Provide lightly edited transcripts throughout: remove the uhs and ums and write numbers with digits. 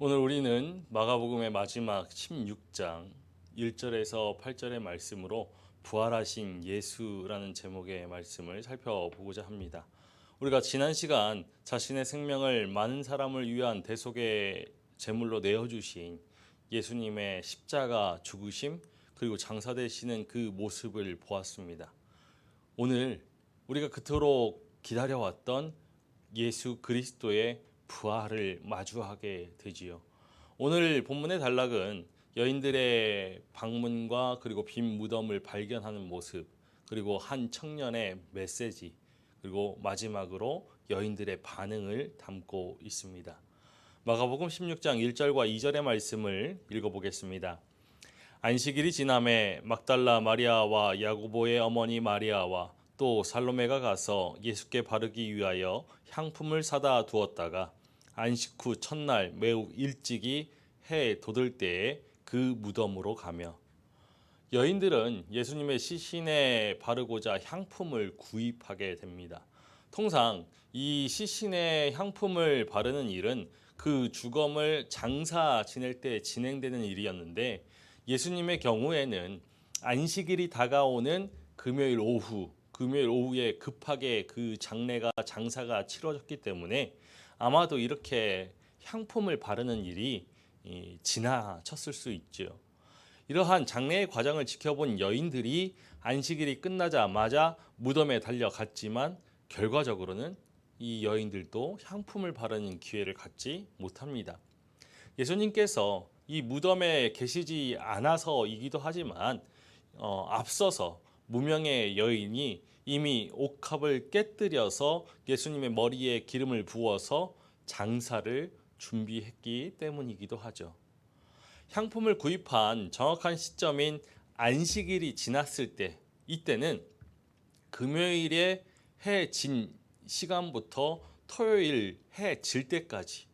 오늘 우리는 마가복음의 마지막 16장 1절에서 8절의 말씀으로 부활하신 예수라는 제목의 말씀을 살펴보고자 합니다. 우리가 지난 시간 자신의 생명을 많은 사람을 위한 대속의 제물로 내어주신 예수님의 십자가 죽으심 그리고 장사되시는 그 모습을 보았습니다. 오늘 우리가 그토록 기다려왔던 예수 그리스도의 부활을 마주하게 되지요. 오늘 본문의 단락은 여인들의 방문과 그리고 빈 무덤을 발견하는 모습, 그리고 한 청년의 메시지, 그리고 마지막으로 여인들의 반응을 담고 있습니다. 마가복음 16장 1절과 2절의 말씀을 읽어보겠습니다. 안식일이 지남에 막달라 마리아와 야고보의 어머니 마리아와 또 살로메가 가서 예수께 바르기 위하여 향품을 사다 두었다가 안식 후 첫날 매우 일찍이 해 돋을 때에 그 무덤으로 가며 여인들은 예수님의 시신에 바르고자 향품을 구입하게 됩니다. 통상 이 시신에 향품을 바르는 일은 그 주검을 장사 지낼 때 진행되는 일이었는데 예수님의 경우에는 안식일이 다가오는 금요일 오후에 급하게 그 장사가 치러졌기 때문에 아마도 이렇게 향품을 바르는 일이 지나쳤을 수 있죠. 이러한 장례의 과정을 지켜본 여인들이 안식일이 끝나자마자 무덤에 달려갔지만 결과적으로는 이 여인들도 향품을 바르는 기회를 갖지 못합니다. 예수님께서 이 무덤에 계시지 않아서이기도 하지만 앞서서 무명의 여인이 이미 옥합을 깨뜨려서 예수님의 머리에 기름을 부어서 장사를 준비했기 때문이기도 하죠. 향품을 구입한 정확한 시점인 안식일이 지났을 때, 이때는 금요일에 해 진 시간부터 토요일 해 질 때까지,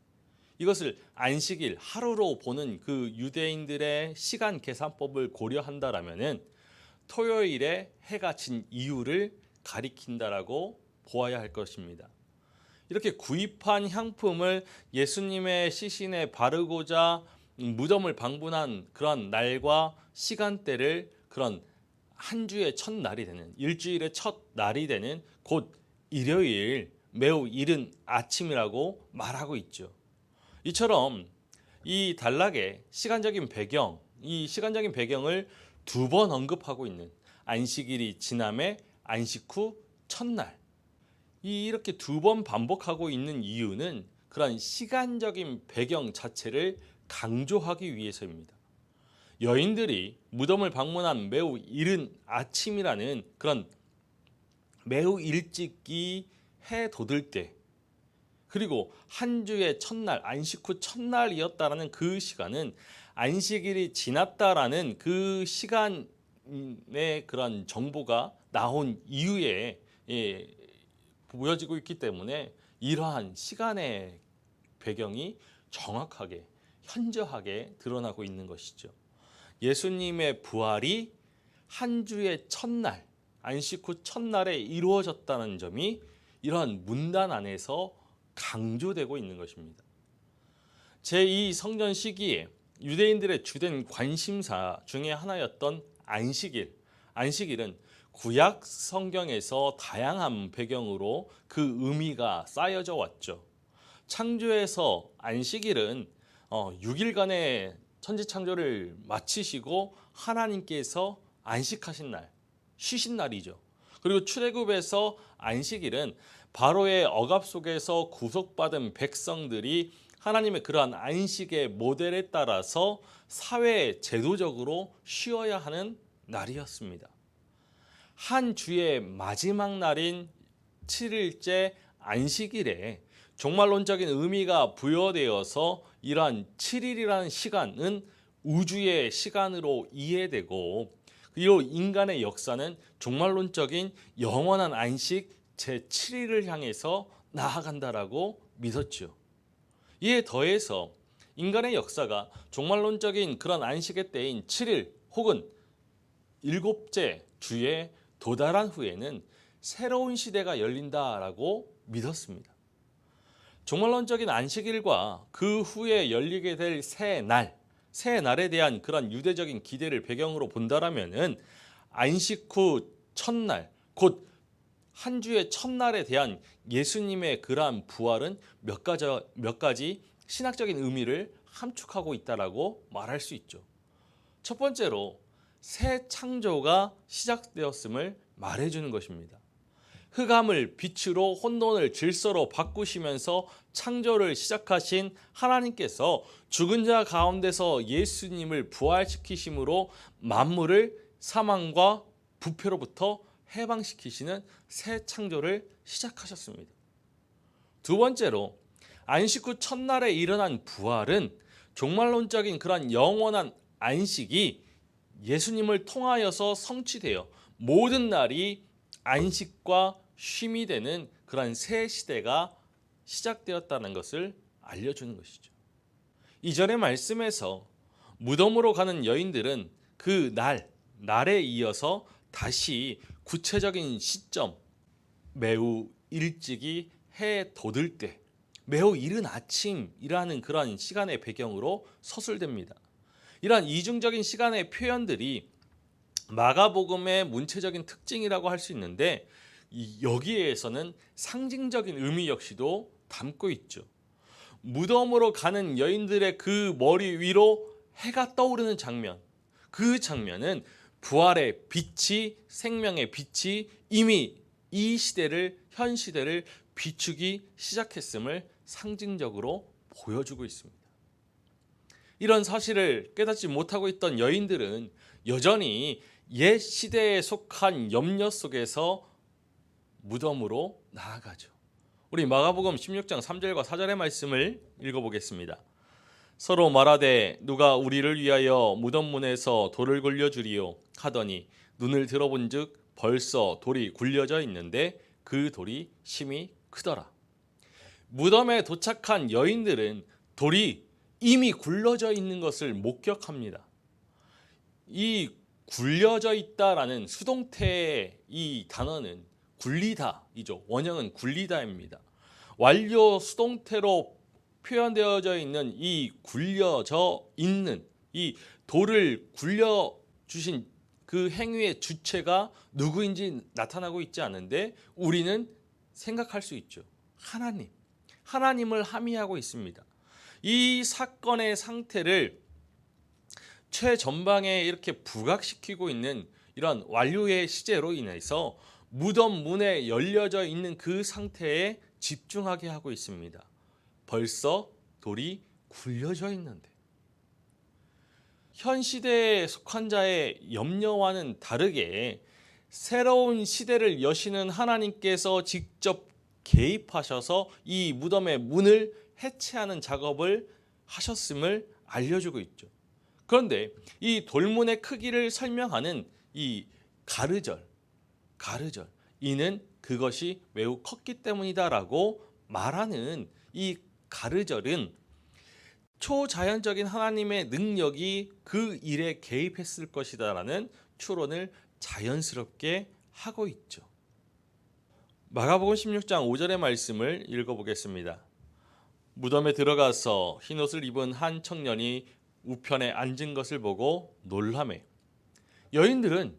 이것을 안식일 하루로 보는 그 유대인들의 시간 계산법을 고려한다라면은 토요일에 해가 진 이유를 가리킨다라고 보아야 할 것입니다. 이렇게 구입한 향품을 예수님의 시신에 바르고자 무덤을 방문한 그런 날과 시간대를 그런 한 주의 첫날이 되는, 일주일의 첫날이 되는 곧 일요일 매우 이른 아침이라고 말하고 있죠. 이처럼 이 단락의 시간적인 배경을 두 번 언급하고 있는 안식일이 지남에 안식 후 첫날, 이렇게 두 번 반복하고 있는 이유는 그런 시간적인 배경 자체를 강조하기 위해서입니다. 여인들이 무덤을 방문한 매우 이른 아침이라는 그런 매우 일찍이 해 돋을 때, 그리고 한 주의 첫날, 안식 후 첫날이었다라는 그 시간은 안식일이 지났다라는 그 시간의 그런 정보가 나온 이후에 보여지고 있기 때문에 이러한 시간의 배경이 정확하게, 현저하게 드러나고 있는 것이죠. 예수님의 부활이 한 주의 첫날, 안식 후 첫날에 이루어졌다는 점이 이러한 문단 안에서 강조되고 있는 것입니다. 제2 성전 시기에 유대인들의 주된 관심사 중에 하나였던 안식일은 구약 성경에서 다양한 배경으로 그 의미가 쌓여져 왔죠. 창조에서 안식일은 6일간의 천지창조를 마치시고 하나님께서 안식하신 날, 쉬신 날이죠. 그리고 출애굽에서 안식일은 바로의 억압 속에서 구속받은 백성들이 하나님의 그러한 안식의 모델에 따라서 사회 제도적으로 쉬어야 하는 날이었습니다. 한 주의 마지막 날인 7일째 안식일에 종말론적인 의미가 부여되어서 이러한 7일이라는 시간은 우주의 시간으로 이해되고, 그리고 인간의 역사는 종말론적인 영원한 안식 제7일을 향해서 나아간다라고 믿었죠. 이에 더해서 인간의 역사가 종말론적인 그런 안식의 때인 7일 혹은 일곱째 주에 도달한 후에는 새로운 시대가 열린다라고 믿었습니다. 종말론적인 안식일과 그 후에 열리게 될 새 날에 대한 그런 유대적인 기대를 배경으로 본다라면은 안식 후 첫날, 곧 한 주의 첫날에 대한 예수님의 그러한 부활은 몇 가지 신학적인 의미를 함축하고 있다라고 말할 수 있죠. 첫 번째로 새 창조가 시작되었음을 말해주는 것입니다. 흑암을 빛으로 혼돈을 질서로 바꾸시면서 창조를 시작하신 하나님께서 죽은 자 가운데서 예수님을 부활시키심으로 만물을 사망과 부패로부터 해방시키시는 새 창조를 시작하셨습니다. 두 번째로 안식 후 첫날에 일어난 부활은 종말론적인 그런 영원한 안식이 예수님을 통하여서 성취되어 모든 날이 안식과 쉼이 되는 그런 새 시대가 시작되었다는 것을 알려주는 것이죠. 이전의 말씀에서 무덤으로 가는 여인들은 그 날에 이어서 다시 구체적인 시점, 매우 일찍이 해 돋을 때, 매우 이른 아침이라는 그런 시간의 배경으로 서술됩니다. 이러한 이중적인 시간의 표현들이 마가복음의 문체적인 특징이라고 할 수 있는데 여기에서는 상징적인 의미 역시도 담고 있죠. 무덤으로 가는 여인들의 그 머리 위로 해가 떠오르는 장면, 그 장면은 부활의 빛이, 생명의 빛이 이미 이 시대를, 현 시대를 비추기 시작했음을 상징적으로 보여주고 있습니다. 이런 사실을 깨닫지 못하고 있던 여인들은 여전히 옛 시대에 속한 염려 속에서 무덤으로 나아가죠. 우리 마가복음 16장 3절과 4절의 말씀을 읽어보겠습니다. 서로 말하되 누가 우리를 위하여 무덤 문에서 돌을 굴려주리요 하더니 눈을 들어본즉 벌써 돌이 굴려져 있는데 그 돌이 심히 크더라. 무덤에 도착한 여인들은 돌이 이미 굴러져 있는 것을 목격합니다. 이 굴려져 있다라는 수동태의 이 단어는 굴리다이죠. 원형은 굴리다입니다. 완료 수동태로 표현되어져 있는 이 굴려져 있는 이 돌을 굴려주신 그 행위의 주체가 누구인지 나타나고 있지 않은데 우리는 생각할 수 있죠. 하나님을 함의하고 있습니다. 이 사건의 상태를 최전방에 이렇게 부각시키고 있는 이런 완료의 시제로 인해서 무덤 문에 열려져 있는 그 상태에 집중하게 하고 있습니다. 벌써 돌이 굴려져 있는데 현 시대에 속한 자의 염려와는 다르게 새로운 시대를 여시는 하나님께서 직접 개입하셔서 이 무덤의 문을 해체하는 작업을 하셨음을 알려주고 있죠. 그런데 이 돌문의 크기를 설명하는 이 가르절, 이는 그것이 매우 컸기 때문이다라고 말하는 이 가르절은 초자연적인 하나님의 능력이 그 일에 개입했을 것이다라는 추론을 자연스럽게 하고 있죠. 마가복음 16장 5절의 말씀을 읽어보겠습니다. 무덤에 들어가서 흰옷을 입은 한 청년이 우편에 앉은 것을 보고 놀라매 여인들은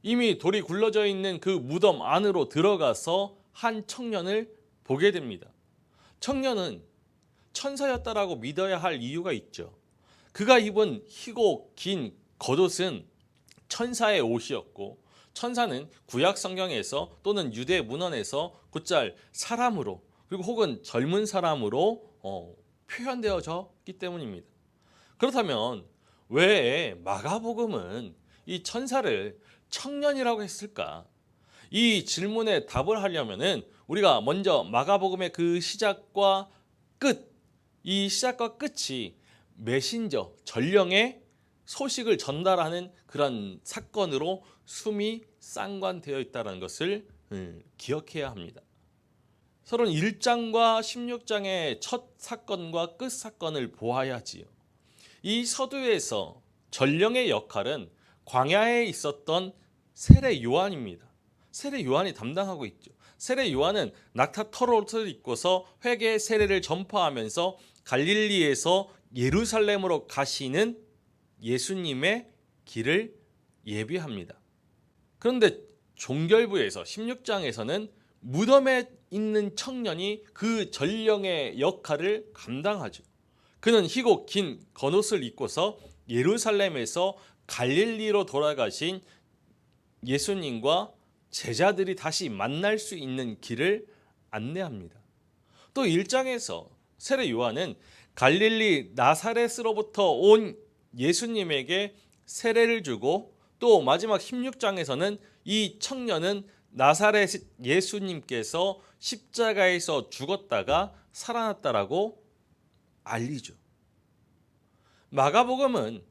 이미 돌이 굴러져 있는 그 무덤 안으로 들어가서 한 청년을 보게 됩니다. 청년은 천사였다라고 믿어야 할 이유가 있죠. 그가 입은 희고 긴 겉옷은 천사의 옷이었고 천사는 구약 성경에서 또는 유대 문헌에서 곧잘 사람으로 그리고 혹은 젊은 사람으로 표현되어졌기 때문입니다. 그렇다면 왜 마가복음은 이 천사를 청년이라고 했을까? 이 질문에 답을 하려면은 우리가 먼저 마가복음의 그 시작과 끝, 이 시작과 끝이 메신저, 전령의 소식을 전달하는 그런 사건으로 숨이 쌍관되어 있다는 것을 기억해야 합니다. 31장과 16장의 첫 사건과 끝 사건을 보아야지요. 이 서두에서 전령의 역할은 광야에 있었던 세례 요한입니다. 세례 요한이 담당하고 있죠. 세례 요한은 낙타 털옷을 입고서 회개 세례를 전파하면서 갈릴리에서 예루살렘으로 가시는 예수님의 길을 예비합니다. 그런데 종결부에서 16장에서는 무덤에 있는 청년이 그 전령의 역할을 감당하죠. 그는 희고 긴 겉옷을 입고서 예루살렘에서 갈릴리로 돌아가신 예수님과 제자들이 다시 만날 수 있는 길을 안내합니다. 또 1장에서 세례 요한은 갈릴리 나사렛으로부터 온 예수님에게 세례를 주고, 또 마지막 16장에서는 이 청년은 나사렛 예수님께서 십자가에서 죽었다가 살아났다라고 알리죠. 마가복음은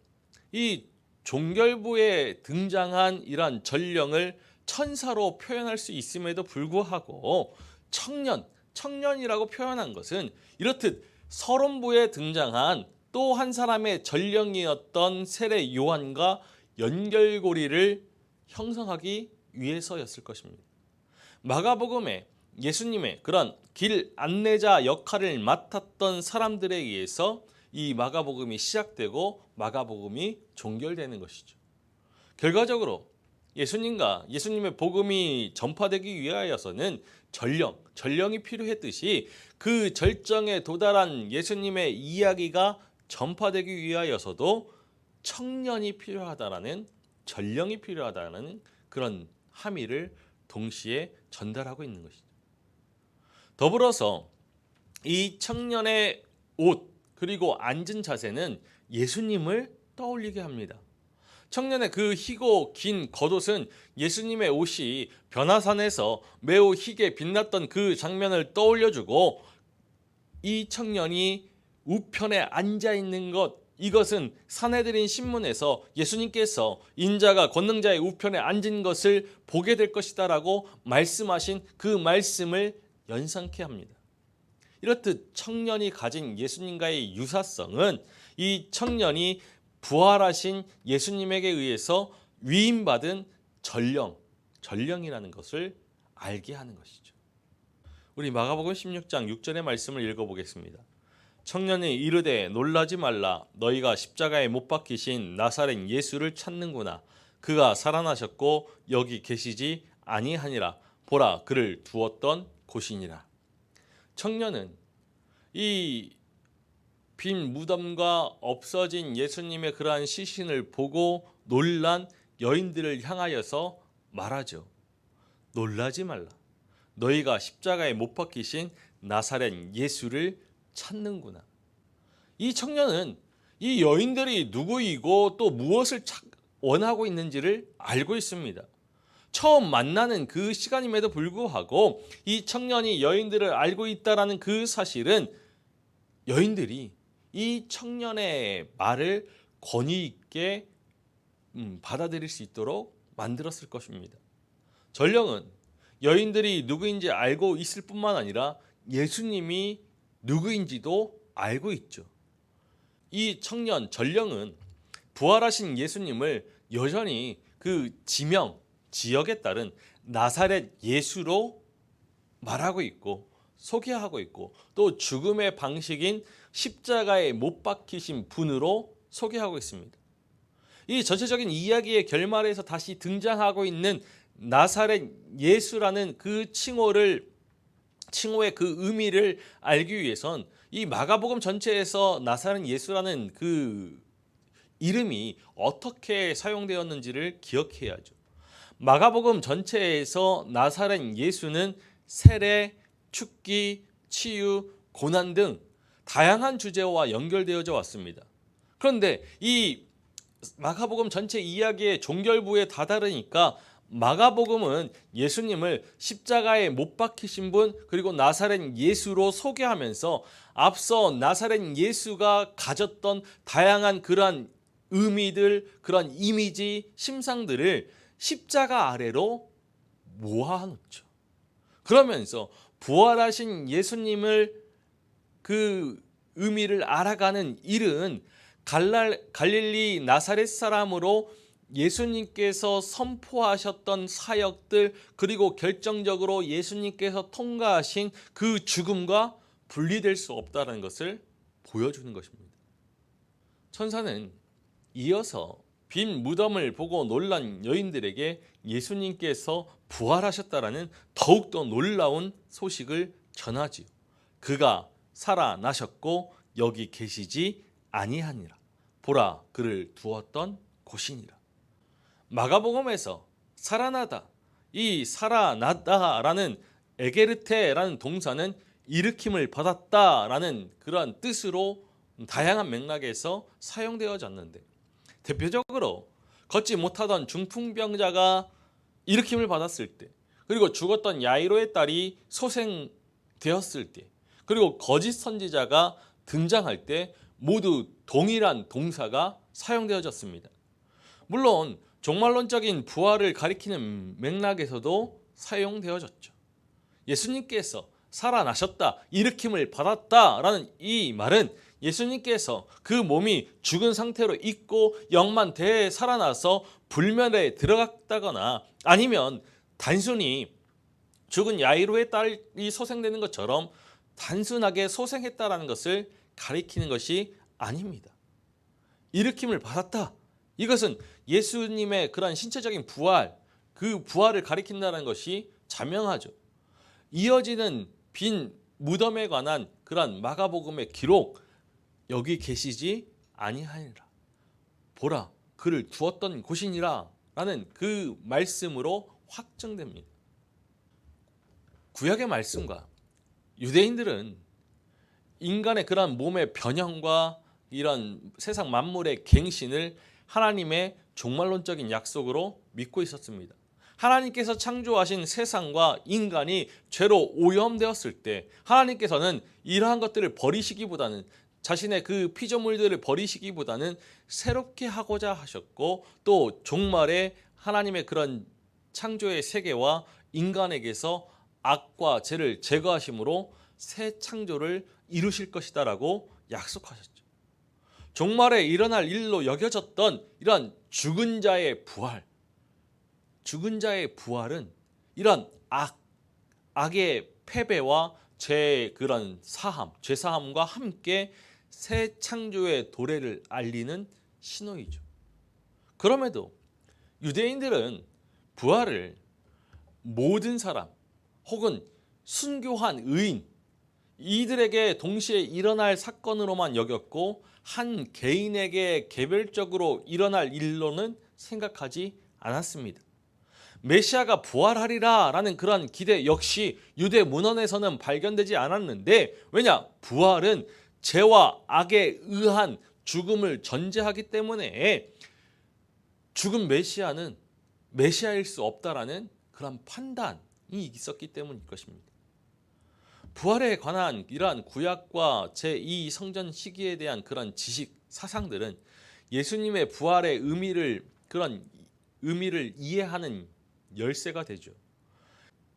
이 종결부에 등장한 이러한 전령을 천사로 표현할 수 있음에도 불구하고 청년이라고 표현한 것은 이렇듯 서론부에 등장한 또 한 사람의 전령이었던 세례 요한과 연결고리를 형성하기 위해서였을 것입니다. 마가복음에 예수님의 그런 길 안내자 역할을 맡았던 사람들에 의해서 이 마가복음이 시작되고 마가복음이 종결되는 것이죠. 결과적으로 예수님과 예수님의 복음이 전파되기 위하여서는 전령이 필요했듯이 그 절정에 도달한 예수님의 이야기가 전파되기 위하여서도 청년이 필요하다라는, 전령이 필요하다는 그런 함의를 동시에 전달하고 있는 것이죠. 더불어서 이 청년의 옷 그리고 앉은 자세는 예수님을 떠올리게 합니다. 청년의 그 희고 긴 겉옷은 예수님의 옷이 변화산에서 매우 희게 빛났던 그 장면을 떠올려주고, 이 청년이 우편에 앉아 있는 것, 이것은 사내들인 신문에서 예수님께서 인자가 권능자의 우편에 앉은 것을 보게 될 것이다라고 말씀하신 그 말씀을 연상케 합니다. 이렇듯 청년이 가진 예수님과의 유사성은 이 청년이 부활하신 예수님에게 의해서 위임받은 전령이라는 것을 알게 하는 것이죠. 우리 마가복음 16장 6절의 말씀을 읽어보겠습니다. 청년이 이르되 놀라지 말라. 너희가 십자가에 못 박히신 나사렛 예수를 찾는구나. 그가 살아나셨고 여기 계시지 아니하니라. 보라, 그를 두었던 곳이니라. 청년은 이 빈 무덤과 없어진 예수님의 그러한 시신을 보고 놀란 여인들을 향하여서 말하죠. 놀라지 말라. 너희가 십자가에 못 박히신 나사렛 예수를 찾는구나. 이 청년은 이 여인들이 누구이고 또 무엇을 원하고 있는지를 알고 있습니다. 처음 만나는 그 시간임에도 불구하고 이 청년이 여인들을 알고 있다는 그 사실은 여인들이 이 청년의 말을 권위 있게 받아들일 수 있도록 만들었을 것입니다. 전령은 여인들이 누구인지 알고 있을 뿐만 아니라 예수님이 누구인지도 알고 있죠. 이 청년 전령은 부활하신 예수님을 여전히 그 지역에 따른 나사렛 예수로 말하고 있고 소개하고 있고, 또 죽음의 방식인 십자가에 못 박히신 분으로 소개하고 있습니다. 이 전체적인 이야기의 결말에서 다시 등장하고 있는 나사렛 예수라는 그 칭호의 그 의미를 알기 위해선 이 마가복음 전체에서 나사렛 예수라는 그 이름이 어떻게 사용되었는지를 기억해야죠. 마가복음 전체에서 나사렛 예수는 세례, 축기, 치유, 고난 등 다양한 주제와 연결되어져 왔습니다. 그런데 이 마가복음 전체 이야기의 종결부에 다다르니까 마가복음은 예수님을 십자가에 못 박히신 분, 그리고 나사렛 예수로 소개하면서 앞서 나사렛 예수가 가졌던 다양한 그러한 의미들, 그러한 이미지, 심상들을 십자가 아래로 모아놓죠. 그러면서 부활하신 예수님을 그 의미를 알아가는 일은 갈릴리 나사렛 사람으로 예수님께서 선포하셨던 사역들, 그리고 결정적으로 예수님께서 통과하신 그 죽음과 분리될 수 없다는 것을 보여주는 것입니다. 천사는 이어서 빈 무덤을 보고 놀란 여인들에게 예수님께서 부활하셨다라는 더욱더 놀라운 소식을 전하지요. 그가 살아나셨고 여기 계시지 아니하니라. 보라, 그를 두었던 곳이니라. 마가복음에서 살아나다, 이 살아났다라는 에게르테라는 동사는 일으킴을 받았다라는 그러한 뜻으로 다양한 맥락에서 사용되어졌는데, 대표적으로 걷지 못하던 중풍병자가 일으킴을 받았을 때, 그리고 죽었던 야이로의 딸이 소생되었을 때, 그리고 거짓 선지자가 등장할 때 모두 동일한 동사가 사용되어졌습니다. 물론 종말론적인 부활을 가리키는 맥락에서도 사용되어졌죠. 예수님께서 살아나셨다, 일으킴을 받았다라는 이 말은 예수님께서 그 몸이 죽은 상태로 있고 영만 되살아나서 불면에 들어갔다거나, 아니면 단순히 죽은 야이로의 딸이 소생되는 것처럼 단순하게 소생했다라는 것을 가리키는 것이 아닙니다. 일으킴을 받았다, 이것은 예수님의 그런 신체적인 부활, 그 부활을 가리킨다는 것이 자명하죠. 이어지는 빈 무덤에 관한 그런 마가복음의 기록, 여기 계시지 아니하니라. 보라, 그를 두었던 곳이니라 라는 그 말씀으로 확정됩니다. 구약의 말씀과 유대인들은 인간의 그런 몸의 변형과 이런 세상 만물의 갱신을 하나님의 종말론적인 약속으로 믿고 있었습니다. 하나님께서 창조하신 세상과 인간이 죄로 오염되었을 때 하나님께서는 이러한 것들을 버리시기보다는, 자신의 그 피조물들을 버리시기보다는 새롭게 하고자 하셨고, 또 종말에 하나님의 그런 창조의 세계와 인간에게서 악과 죄를 제거하심으로 새 창조를 이루실 것이다라고 약속하셨죠. 종말에 일어날 일로 여겨졌던 이런 죽은 자의 부활, 죽은 자의 부활은 이런 악의 패배와 죄의 그런 사함, 죄사함과 함께 새 창조의 도래를 알리는 신호이죠. 그럼에도 유대인들은 부활을 모든 사람 혹은 순교한 의인, 이들에게 동시에 일어날 사건으로만 여겼고, 한 개인에게 개별적으로 일어날 일로는 생각하지 않았습니다. 메시아가 부활하리라 라는 그런 기대 역시 유대 문헌에서는 발견되지 않았는데, 왜냐? 부활은 죄와 악에 의한 죽음을 전제하기 때문에 죽은 메시아는 메시아일 수 없다라는 그런 판단이 있었기 때문일 것입니다. 부활에 관한 이러한 구약과 제2 성전 시기에 대한 그런 지식, 사상들은 예수님의 부활의 그런 의미를 이해하는 열쇠가 되죠.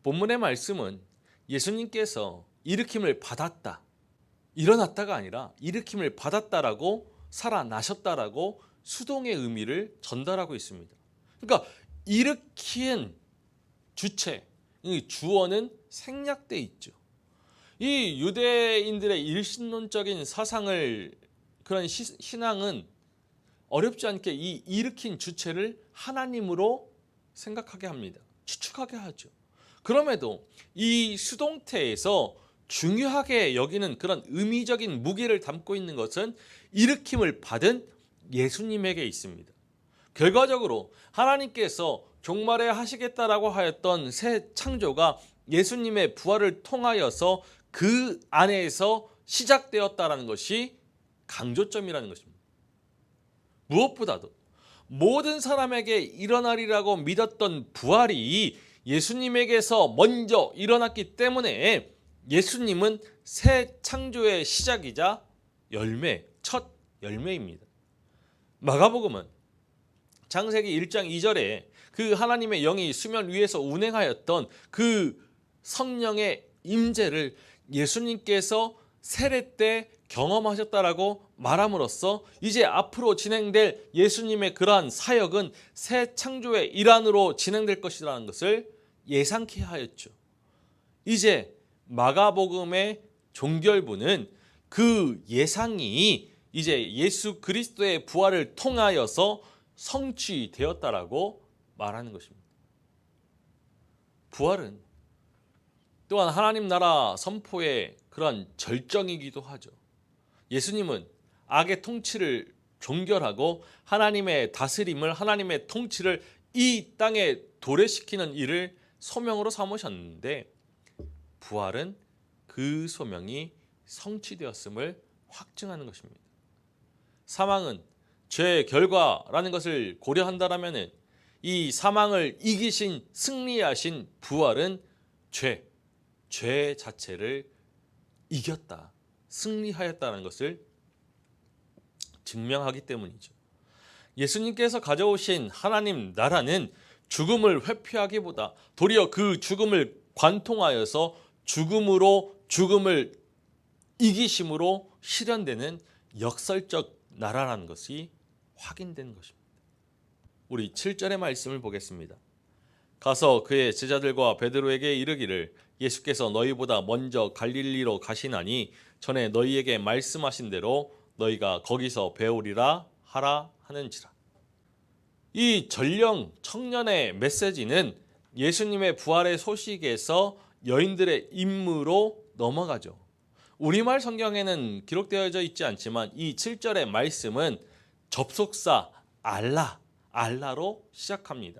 본문의 말씀은 예수님께서 일으킴을 받았다, 일어났다가 아니라 일으킴을 받았다라고, 살아나셨다라고 수동의 의미를 전달하고 있습니다. 그러니까 일으킨 주체, 주어는 생략돼 있죠. 이 유대인들의 일신론적인 사상을, 그런 신앙은 어렵지 않게 이 일으킨 주체를 하나님으로 생각하게 합니다. 추측하게 하죠. 그럼에도 이 수동태에서 중요하게 여기는 그런 의미적인 무게를 담고 있는 것은 일으킴을 받은 예수님에게 있습니다. 결과적으로 하나님께서 종말에 하시겠다라고 하였던 새 창조가 예수님의 부활을 통하여서 그 안에서 시작되었다라는 것이 강조점이라는 것입니다. 무엇보다도 모든 사람에게 일어나리라고 믿었던 부활이 예수님에게서 먼저 일어났기 때문에 예수님은 새 창조의 시작이자 첫 열매입니다. 마가복음은 창세기 1장 2절에 그 하나님의 영이 수면 위에서 운행하였던 그 성령의 임재를 예수님께서 세례 때 경험하셨다라고 말함으로써 이제 앞으로 진행될 예수님의 그러한 사역은 새 창조의 일환으로 진행될 것이라는 것을 예상케 하였죠. 이제 마가복음의 종결부는 그 예상이 이제 예수 그리스도의 부활을 통하여서 성취되었다라고 말하는 것입니다. 부활은 또한 하나님 나라 선포의 그런 절정이기도 하죠. 예수님은 악의 통치를 종결하고 하나님의 다스림을, 하나님의 통치를 이 땅에 도래시키는 일을 소명으로 삼으셨는데, 부활은 그 소명이 성취되었음을 확증하는 것입니다. 사망은 죄의 결과라는 것을 고려한다면 이 사망을 이기신, 승리하신 부활은 죄 자체를 이겼다, 승리하였다는 것을 증명하기 때문이죠. 예수님께서 가져오신 하나님 나라는 죽음을 회피하기보다 도리어 그 죽음을 관통하여서 죽음으로 죽음을 이기심으로 실현되는 역설적 나라라는 것이 확인된 것입니다. 우리 7절의 말씀을 보겠습니다. 가서 그의 제자들과 베드로에게 이르기를 예수께서 너희보다 먼저 갈릴리로 가시나니 전에 너희에게 말씀하신 대로 너희가 거기서 배우리라 하라 하는지라. 이 전령 청년의 메시지는 예수님의 부활의 소식에서 여인들의 임무로 넘어가죠. 우리말 성경에는 기록되어져 있지 않지만 이 7절의 말씀은 접속사 알라로 시작합니다.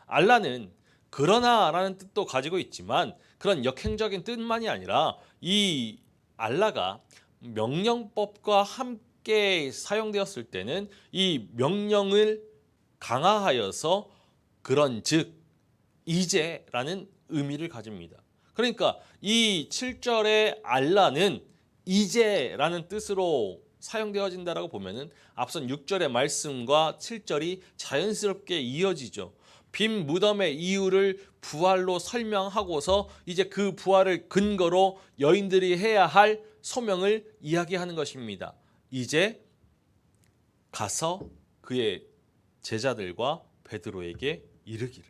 알라는 그러나라는 뜻도 가지고 있지만 그런 역행적인 뜻만이 아니라 이 알라가 명령법과 함께 사용되었을 때는 이 명령을 강화하여서 그런즉 이제라는 의미를 가집니다. 그러니까 이 7절의 알라는 이제라는 뜻으로 사용되어진다라고 보면은 앞선 6절의 말씀과 7절이 자연스럽게 이어지죠. 빈 무덤의 이유를 부활로 설명하고서 이제 그 부활을 근거로 여인들이 해야 할 소명을 이야기하는 것입니다. 이제 가서 그의 제자들과 베드로에게 이르기를.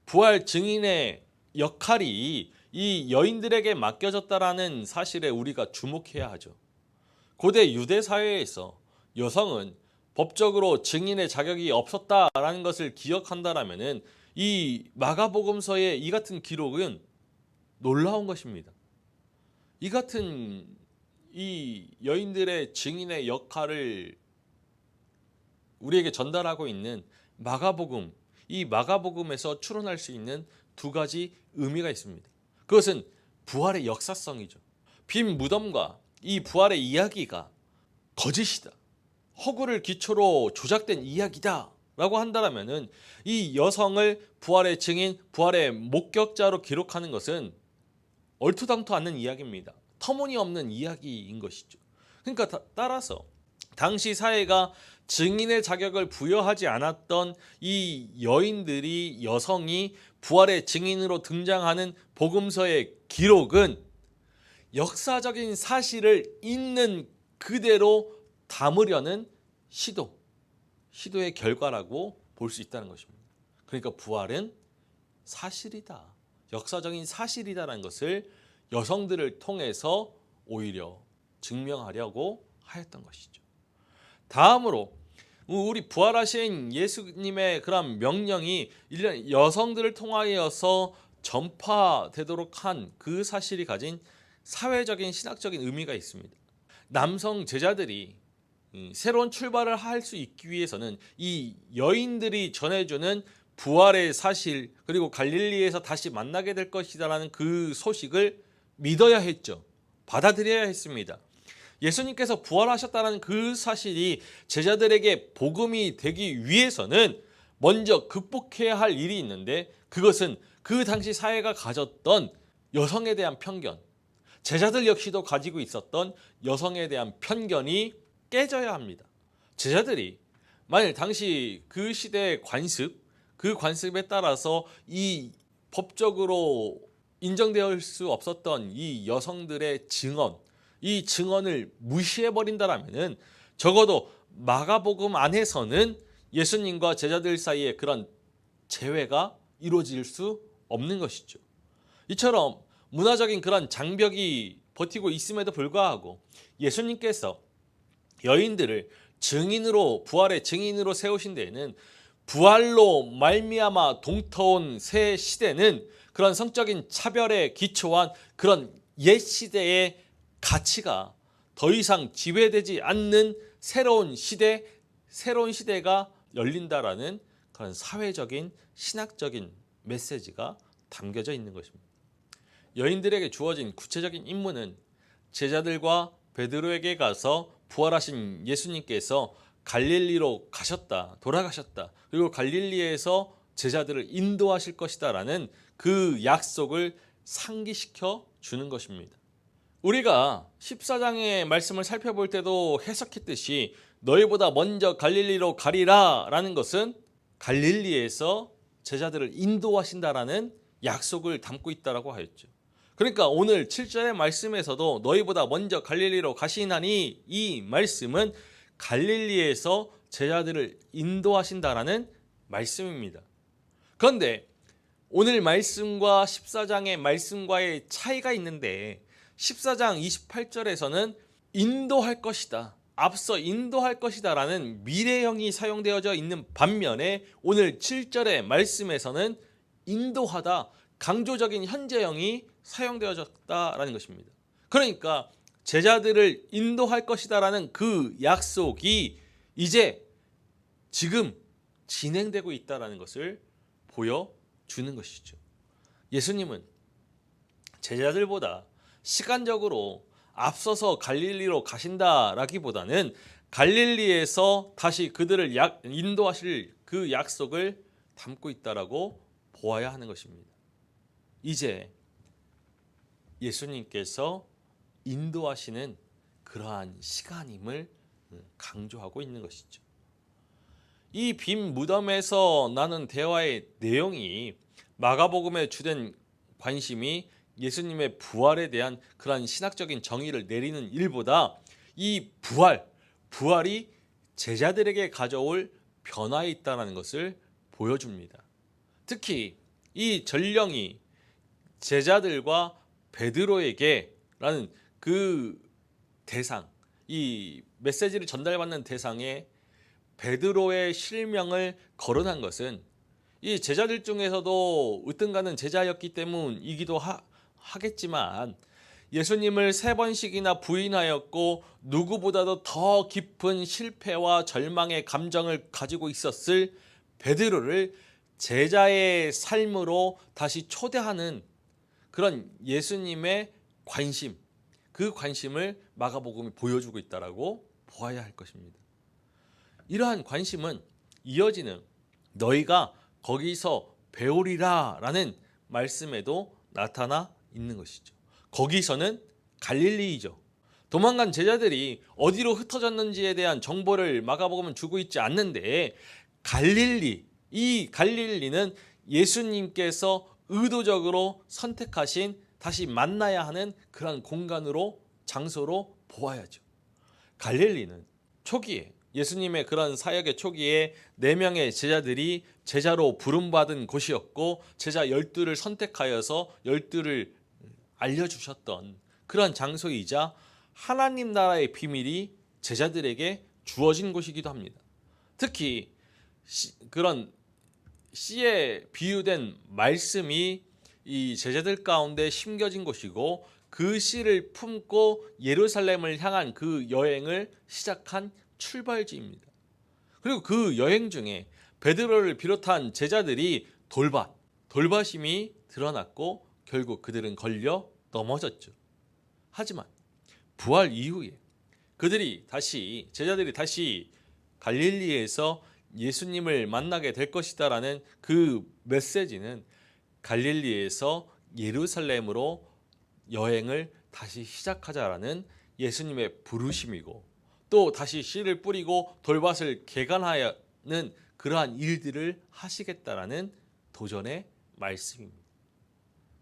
부활 증인의 역할이 이 여인들에게 맡겨졌다라는 사실에 우리가 주목해야 하죠. 고대 유대 사회에서 여성은 법적으로 증인의 자격이 없었다라는 것을 기억한다라면은 이 마가복음서의 이 같은 기록은 놀라운 것입니다. 이 같은 이 여인들의 증인의 역할을 우리에게 전달하고 있는 마가복음, 이 마가복음에서 추론할 수 있는 두 가지 의미가 있습니다. 그것은 부활의 역사성이죠. 빈 무덤과 이 부활의 이야기가 거짓이다, 허구를 기초로 조작된 이야기다 라고 한다면은 이 여성을 부활의 증인, 부활의 목격자로 기록하는 것은 얼토당토 않는 이야기입니다. 터무니없는 이야기인 것이죠. 그러니까 따라서 당시 사회가 증인의 자격을 부여하지 않았던 이 여인들이, 여성이 부활의 증인으로 등장하는 복음서의 기록은 역사적인 사실을 있는 그대로 담으려는 시도의 결과라고 볼 수 있다는 것입니다. 그러니까 부활은 사실이다, 역사적인 사실이다라는 것을 여성들을 통해서 오히려 증명하려고 하였던 것이죠. 다음으로 우리 부활하신 예수님의 그런 명령이 여성들을 통하여서 전파되도록 한 그 사실이 가진 사회적인 신학적인 의미가 있습니다. 남성 제자들이 새로운 출발을 할 수 있기 위해서는 이 여인들이 전해주는 부활의 사실, 그리고 갈릴리에서 다시 만나게 될 것이다라는 그 소식을 믿어야 했죠. 받아들여야 했습니다. 예수님께서 부활하셨다는 그 사실이 제자들에게 복음이 되기 위해서는 먼저 극복해야 할 일이 있는데, 그것은 그 당시 사회가 가졌던 여성에 대한 편견, 제자들 역시도 가지고 있었던 여성에 대한 편견이 깨져야 합니다. 제자들이 만일 당시 그 시대의 관습, 그 관습에 따라서 이 법적으로 인정될 수 없었던 이 여성들의 증언, 이 증언을 무시해버린다라면은 적어도 마가복음 안에서는 예수님과 제자들 사이에 그런 재회가 이루어질 수 없는 것이죠. 이처럼 문화적인 그런 장벽이 버티고 있음에도 불구하고 예수님께서 여인들을 증인으로, 부활의 증인으로 세우신 데에는 부활로 말미암아 동터온 새 시대는 그런 성적인 차별에 기초한 그런 옛 시대의 가치가 더 이상 지배되지 않는 새로운 시대가 열린다라는 그런 사회적인 신학적인 메시지가 담겨져 있는 것입니다. 여인들에게 주어진 구체적인 임무는 제자들과 베드로에게 가서 부활하신 예수님께서 갈릴리로 돌아가셨다. 그리고 갈릴리에서 제자들을 인도하실 것이다라는 그 약속을 상기시켜 주는 것입니다. 우리가 14장의 말씀을 살펴볼 때도 해석했듯이 너희보다 먼저 갈릴리로 가리라 라는 것은 갈릴리에서 제자들을 인도하신다라는 약속을 담고 있다라고 하였죠. 그러니까 오늘 7절의 말씀에서도 너희보다 먼저 갈릴리로 가시나니 이 말씀은 갈릴리에서 제자들을 인도하신다라는 말씀입니다. 그런데 오늘 말씀과 14장의 말씀과의 차이가 있는데 14장 28절에서는 인도할 것이다. 앞서 인도할 것이다 라는 미래형이 사용되어져 있는 반면에 오늘 7절의 말씀에서는 인도하다, 강조적인 현재형이 사용되어졌다라는 것입니다. 그러니까 제자들을 인도할 것이다라는 그 약속이 이제 지금 진행되고 있다라는 것을 보여주는 것이죠. 예수님은 제자들보다 시간적으로 앞서서 갈릴리로 가신다라기보다는 갈릴리에서 다시 그들을 인도하실 그 약속을 담고 있다라고 보아야 하는 것입니다. 이제 예수님께서 인도하시는 그러한 시간임을 강조하고 있는 것이죠. 이 빈 무덤에서 나눈 대화의 내용이 마가복음에 주된 관심이 예수님의 부활에 대한 그러한 신학적인 정의를 내리는 일보다 이 부활이 제자들에게 가져올 변화에 있다는 것을 보여줍니다. 특히 이 전령이 제자들과 베드로에게라는 그 대상, 이 메시지를 전달받는 대상에 베드로의 실명을 거론한 것은 이 제자들 중에서도 으뜸가는 제자였기 때문이기도 하겠지만 예수님을 3번씩이나 부인하였고 누구보다도 더 깊은 실패와 절망의 감정을 가지고 있었을 베드로를 제자의 삶으로 다시 초대하는 그런 예수님의 관심, 그 관심을 마가복음이 보여주고 있다라고 보아야 할 것입니다. 이러한 관심은 이어지는 너희가 거기서 배우리라 라는 말씀에도 나타나 있는 것이죠. 거기서는 갈릴리이죠. 도망간 제자들이 어디로 흩어졌는지에 대한 정보를 마가복음은 주고 있지 않는데 이 갈릴리는 예수님께서 의도적으로 선택하신 다시 만나야 하는 그런 공간으로 장소로 보아야죠. 갈릴리는 초기에 예수님의 그런 사역의 초기에 4명의 제자들이 제자로 부름받은 곳이었고 제자 12를 선택하여서 12를 알려주셨던 그런 장소이자 하나님 나라의 비밀이 제자들에게 주어진 곳이기도 합니다. 특히 그런 씨에 비유된 말씀이 이 제자들 가운데 심겨진 곳이고 그 씨를 품고 예루살렘을 향한 그 여행을 시작한 출발지입니다. 그리고 그 여행 중에 베드로를 비롯한 제자들이 돌바심이 드러났고 결국 그들은 걸려 넘어졌죠. 하지만 부활 이후에 제자들이 다시 갈릴리에서 예수님을 만나게 될 것이다라는 그 메시지는 갈릴리에서 예루살렘으로 여행을 다시 시작하자라는 예수님의 부르심이고 또 다시 씨를 뿌리고 돌밭을 개간하는 그러한 일들을 하시겠다라는 도전의 말씀입니다.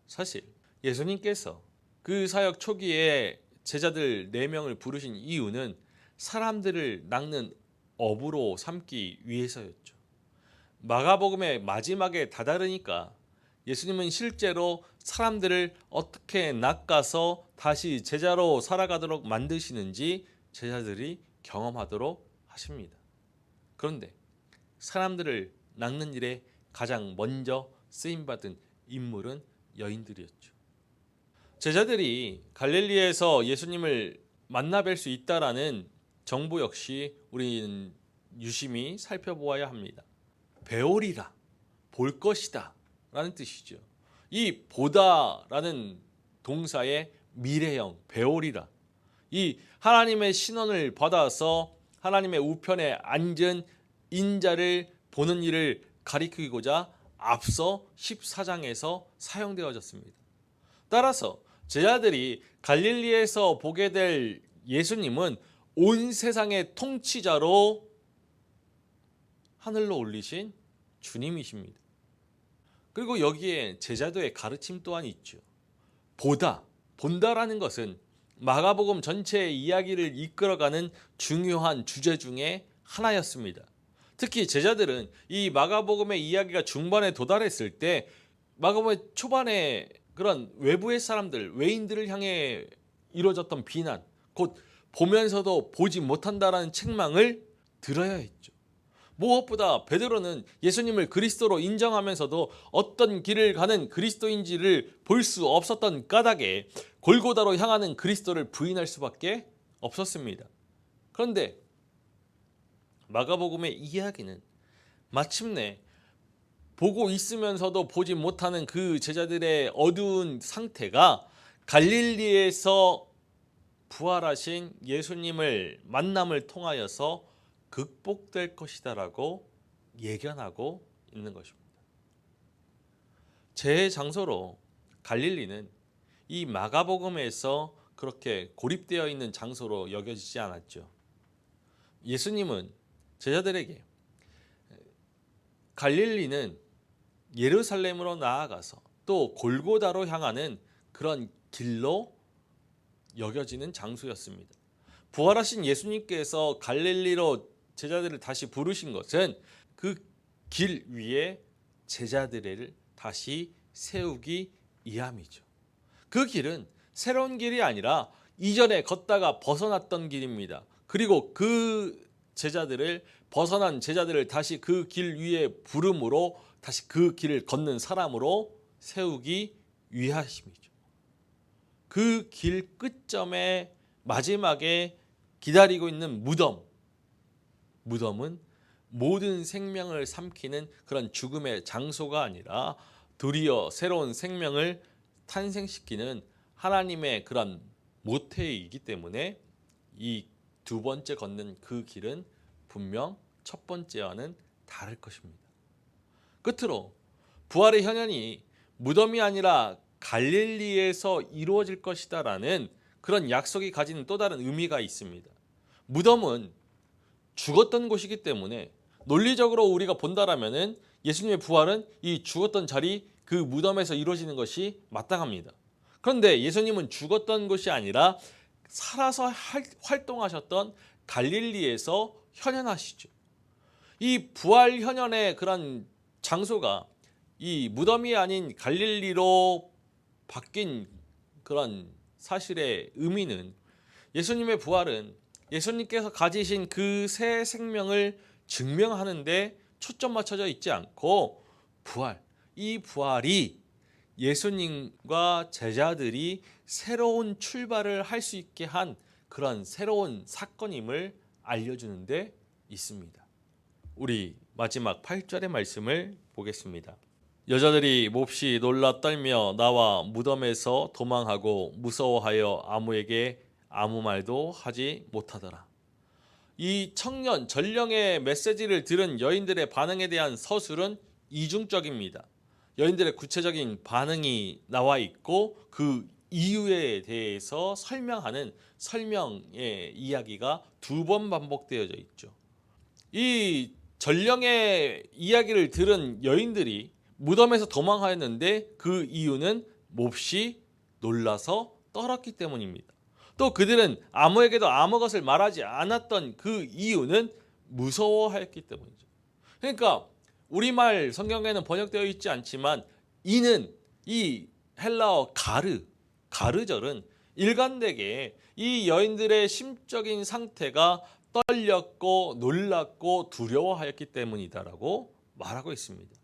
사실 예수님께서 그 사역 초기에 제자들 4명을 부르신 이유는 사람들을 낚는 어부로 삼기 위해서였죠. 마가복음의 마지막에 다다르니까 예수님은 실제로 사람들을 어떻게 낚아서 다시 제자로 살아가도록 만드시는지 제자들이 경험하도록 하십니다. 그런데 사람들을 낚는 일에 가장 먼저 쓰임받은 인물은 여인들이었죠. 제자들이 갈릴리에서 예수님을 만나 뵐 수 있다라는 정보 역시 우리는 유심히 살펴보아야 합니다. 배오리라, 볼 것이다 라는 뜻이죠. 이 보다라는 동사의 미래형 배오리라, 이 하나님의 신원을 받아서 하나님의 우편에 앉은 인자를 보는 일을 가리키고자 앞서 14장에서 사용되어졌습니다. 따라서 제자들이 갈릴리에서 보게 될 예수님은 온 세상의 통치자로 하늘로 올리신 주님이십니다. 그리고 여기에 제자도의 가르침 또한 있죠. 본다라는 것은 마가복음 전체의 이야기를 이끌어가는 중요한 주제 중에 하나였습니다. 특히 제자들은 이 마가복음의 이야기가 중반에 도달했을 때 마가복음의 초반에 그런 외부의 사람들, 외인들을 향해 이루어졌던 비난, 곧 보면서도 보지 못한다라는 책망을 들어야 했죠. 무엇보다 베드로는 예수님을 그리스도로 인정하면서도 어떤 길을 가는 그리스도인지를 볼 수 없었던 까닭에 골고다로 향하는 그리스도를 부인할 수밖에 없었습니다. 그런데 마가복음의 이야기는 마침내 보고 있으면서도 보지 못하는 그 제자들의 어두운 상태가 갈릴리에서 부활하신 예수님을 만남을 통하여서 극복될 것이다라고 예견하고 있는 것입니다. 제 장소로 갈릴리는 이 마가복음에서 그렇게 고립되어 있는 장소로 여겨지지 않았죠. 예수님은 제자들에게 갈릴리는 예루살렘으로 나아가서 또 골고다로 향하는 그런 길로 여겨지는 장소였습니다. 부활하신 예수님께서 갈릴리로 제자들을 다시 부르신 것은 그 길 위에 제자들을 다시 세우기 위함이죠. 그 길은 새로운 길이 아니라 이전에 걷다가 벗어났던 길입니다. 그리고 그 제자들을 벗어난 제자들을 다시 그 길 위에 부름으로 다시 그 길을 걷는 사람으로 세우기 위하심이죠. 그 길 끝점에 마지막에 기다리고 있는 무덤은 모든 생명을 삼키는 그런 죽음의 장소가 아니라 도리어 새로운 생명을 탄생시키는 하나님의 그런 모태이기 때문에 이 두 번째 걷는 그 길은 분명 첫 번째와는 다를 것입니다. 끝으로 부활의 현현이 무덤이 아니라 갈릴리에서 이루어질 것이다라는 그런 약속이 가진 또 다른 의미가 있습니다. 무덤은 죽었던 곳이기 때문에 논리적으로 우리가 본다라면은 예수님의 부활은 이 죽었던 자리 그 무덤에서 이루어지는 것이 마땅합니다. 그런데 예수님은 죽었던 곳이 아니라 살아서 활동하셨던 갈릴리에서 현현하시죠. 이 부활 현현의 그런 장소가 이 무덤이 아닌 갈릴리로 바뀐 그런 사실의 의미는 예수님의 부활은 예수님께서 가지신 그 새 생명을 증명하는 데 초점 맞춰져 있지 않고 이 부활이 예수님과 제자들이 새로운 출발을 할 수 있게 한 그런 새로운 사건임을 알려주는 데 있습니다. 우리 마지막 8절의 말씀을 보겠습니다. 여자들이 몹시 놀라 떨며 나와 무덤에서 도망하고 무서워하여 아무에게 아무 말도 하지 못하더라. 이 청년 전령의 메시지를 들은 여인들의 반응에 대한 서술은 이중적입니다. 여인들의 구체적인 반응이 나와 있고 그 이유에 대해서 설명하는 설명의 이야기가 2번 반복되어져 있죠. 이 전령의 이야기를 들은 여인들이 무덤에서 도망하였는데 그 이유는 몹시 놀라서 떨었기 때문입니다. 또 그들은 아무에게도 아무 것을 말하지 않았던 그 이유는 무서워하였기 때문이죠. 그러니까 우리말 성경에는 번역되어 있지 않지만 이는 이 헬라어 가르절은 일관되게 이 여인들의 심적인 상태가 떨렸고 놀랐고 두려워하였기 때문이다라고 말하고 있습니다.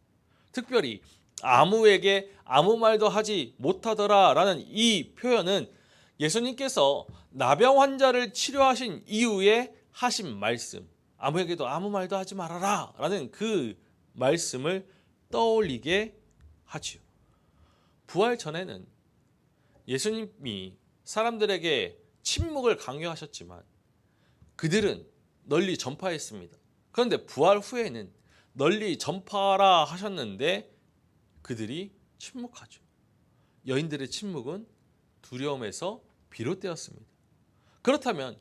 특별히 아무에게 아무 말도 하지 못하더라라는 이 표현은 예수님께서 나병 환자를 치료하신 이후에 하신 말씀, 아무에게도 아무 말도 하지 말아라라는 그 말씀을 떠올리게 하지요. 부활 전에는 예수님이 사람들에게 침묵을 강요하셨지만 그들은 널리 전파했습니다. 그런데 부활 후에는 널리 전파하라 하셨는데 그들이 침묵하죠. 여인들의 침묵은 두려움에서 비롯되었습니다. 그렇다면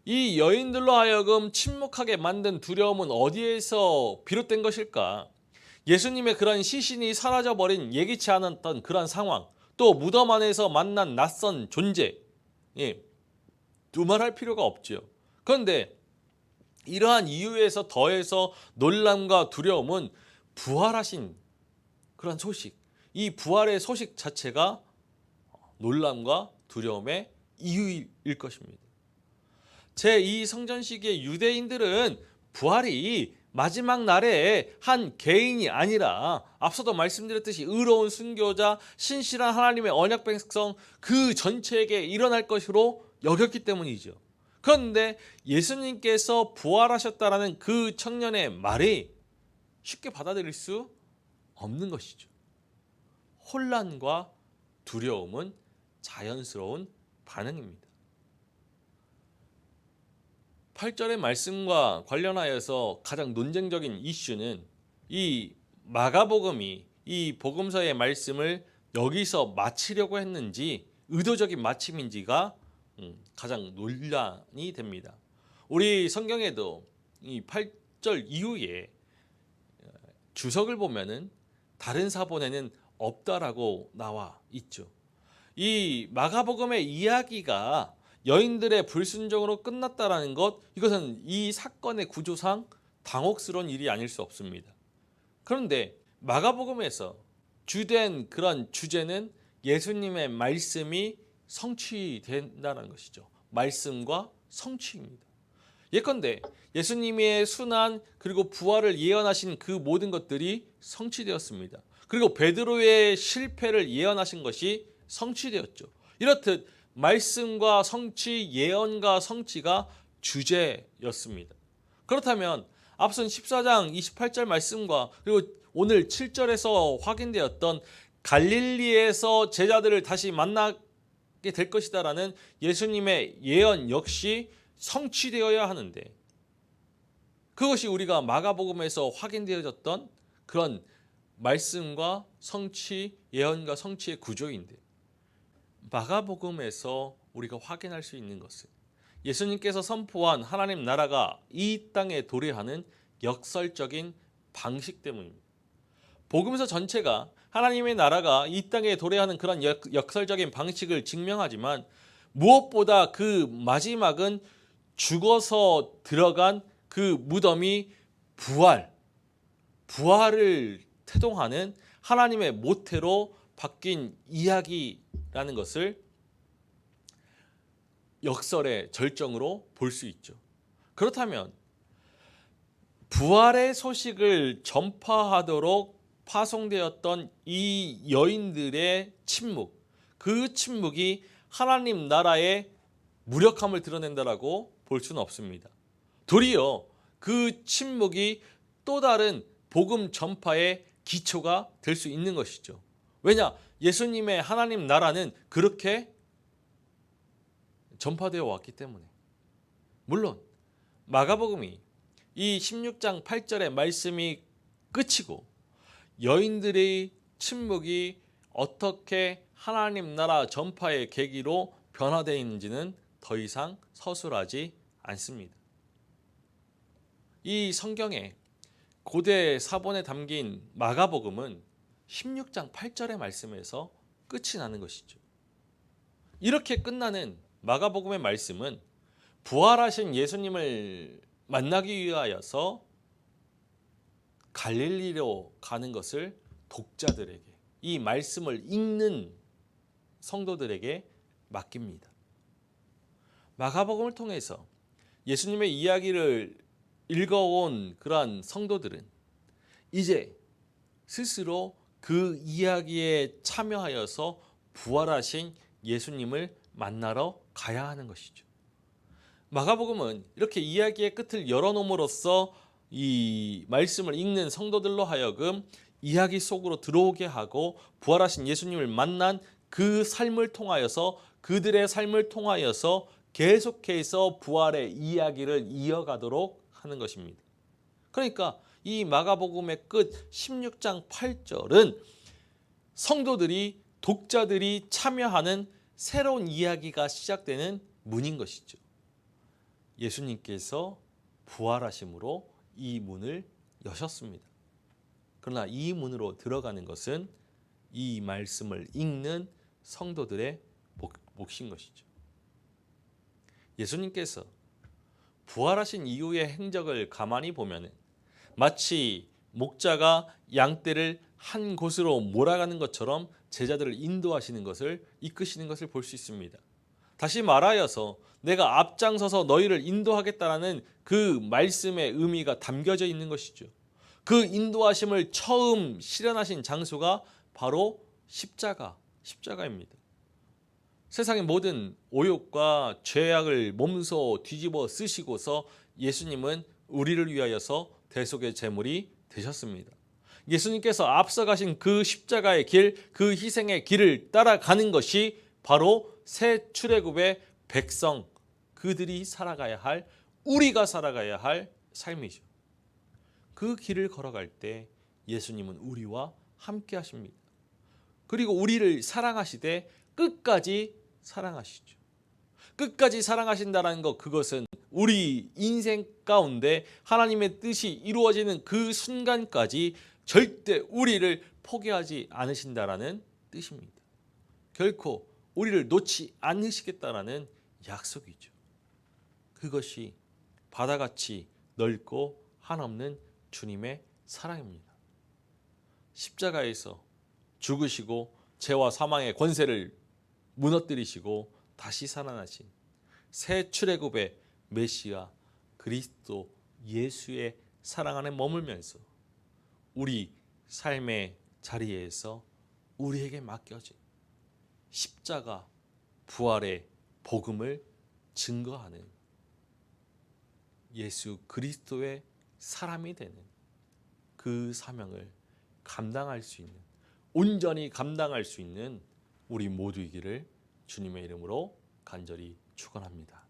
이 여인들로 하여금 침묵하게 만든 두려움은 어디에서 비롯된 것일까? 예수님의 그런 시신이 사라져버린 예기치 않았던 그런 상황, 또 무덤 안에서 만난 낯선 존재, 두말할 필요가 없죠. 그런데 이러한 이유에서 더해서 논란과 두려움은 부활하신 그런 소식, 이 부활의 소식 자체가 논란과 두려움의 이유일 것입니다. 제2 성전 시기의 유대인들은 부활이 마지막 날에 한 개인이 아니라 앞서도 말씀드렸듯이 의로운 순교자, 신실한 하나님의 언약 백성 그 전체에게 일어날 것으로 여겼기 때문이죠. 그런데 예수님께서 부활하셨다라는 그 청년의 말이 쉽게 받아들일 수 없는 것이죠. 혼란과 두려움은 자연스러운 반응입니다. 8절의 말씀과 관련하여서 가장 논쟁적인 이슈는 이 마가복음이 이 복음서의 말씀을 여기서 마치려고 했는지 의도적인 마침인지가 가장 논란이 됩니다. 우리 성경에도 이 8절 이후에 주석을 보면은 다른 사본에는 없다라고 나와 있죠. 이 마가복음의 이야기가 여인들의 불순종으로 끝났다라는 것, 이것은 이 사건의 구조상 당혹스러운 일이 아닐 수 없습니다. 그런데 마가복음에서 주된 그런 주제는 예수님의 말씀이 성취된다는 것이죠. 말씀과 성취입니다. 예컨대 예수님의 순환 그리고 부활을 예언하신 그 모든 것들이 성취되었습니다. 그리고 베드로의 실패를 예언하신 것이 성취되었죠. 이렇듯 말씀과 성취, 예언과 성취가 주제였습니다. 그렇다면 앞선 14장 28절 말씀과 그리고 오늘 7절에서 확인되었던 갈릴리에서 제자들을 다시 만나게 될 것이다라는 예수님의 예언 역시 성취되어야 하는데, 그것이 우리가 마가복음에서 확인되어졌던 그런 말씀과 성취, 예언과 성취의 구조인데, 마가복음에서 우리가 확인할 수 있는 것은 예수님께서 선포한 하나님 나라가 이 땅에 도래하는 역설적인 방식 때문입니다. 복음서 전체가 하나님의 나라가 이 땅에 도래하는 그런 역설적인 방식을 증명하지만 무엇보다 그 마지막은 죽어서 들어간 그 무덤이 부활을 태동하는 하나님의 모태로 바뀐 이야기라는 것을 역설의 절정으로 볼 수 있죠. 그렇다면 부활의 소식을 전파하도록 파송되었던 이 여인들의 침묵, 그 침묵이 하나님 나라의 무력함을 드러낸다라고 볼 수는 없습니다. 도리어 그 침묵이 또 다른 복음 전파의 기초가 될 수 있는 것이죠. 왜냐? 예수님의 하나님 나라는 그렇게 전파되어 왔기 때문에. 물론 마가복음이 이 16장 8절의 말씀이 끝이고 여인들의 침묵이 어떻게 하나님 나라 전파의 계기로 변화되어 있는지는 더 이상 서술하지 않습니다. 이 성경에 고대 사본에 담긴 마가복음은 16장 8절의 말씀에서 끝이 나는 것이죠. 이렇게 끝나는 마가복음의 말씀은 부활하신 예수님을 만나기 위하여서 갈릴리로 가는 것을 독자들에게, 이 말씀을 읽는 성도들에게 맡깁니다. 마가복음을 통해서 예수님의 이야기를 읽어온 그러한 성도들은 이제 스스로 그 이야기에 참여하여서 부활하신 예수님을 만나러 가야 하는 것이죠. 마가복음은 이렇게 이야기의 끝을 열어놓음으로써 이 말씀을 읽는 성도들로 하여금 이야기 속으로 들어오게 하고 부활하신 예수님을 만난 그 삶을 통하여서, 그들의 삶을 통하여서 계속해서 부활의 이야기를 이어가도록 하는 것입니다. 그러니까 이 마가복음의 끝 16장 8절은 성도들이, 독자들이 참여하는 새로운 이야기가 시작되는 문인 것이죠. 예수님께서 부활하심으로 이 문을 여셨습니다. 그러나 이 문으로 들어가는 것은 이 말씀을 읽는 성도들의 몫인 것이죠. 예수님께서 부활하신 이후의 행적을 가만히 보면 마치 목자가 양떼를 한 곳으로 몰아가는 것처럼 제자들을 인도하시는 것을, 이끄시는 것을 볼 수 있습니다. 다시 말하여서 내가 앞장서서 너희를 인도하겠다라는 그 말씀의 의미가 담겨져 있는 것이죠. 그 인도하심을 처음 실현하신 장소가 바로 십자가입니다. 세상의 모든 오욕과 죄악을 몸소 뒤집어 쓰시고서 예수님은 우리를 위하여서 대속의 제물이 되셨습니다. 예수님께서 앞서가신 그 십자가의 길, 그 희생의 길을 따라가는 것이 바로 새 출애굽의 백성, 그들이 살아가야 할, 우리가 살아가야 할 삶이죠. 그 길을 걸어갈 때 예수님은 우리와 함께 하십니다. 그리고 우리를 사랑하시되 끝까지 사랑하시죠. 끝까지 사랑하신다는 것, 그것은 우리 인생 가운데 하나님의 뜻이 이루어지는 그 순간까지 절대 우리를 포기하지 않으신다라는 뜻입니다. 결코 우리를 놓지 않으시겠다라는 약속이죠. 그것이 바다같이 넓고 한없는 주님의 사랑입니다. 십자가에서 죽으시고 죄와 사망의 권세를 무너뜨리시고 다시 살아나신 새 출애굽의 메시아 그리스도 예수의 사랑 안에 머물면서 우리 삶의 자리에서 우리에게 맡겨진 십자가 부활의 복음을 증거하는 예수 그리스도의 사람이 되는 그 사명을 감당할 수 있는, 온전히 감당할 수 있는 우리 모두이기를 주님의 이름으로 간절히 축원합니다.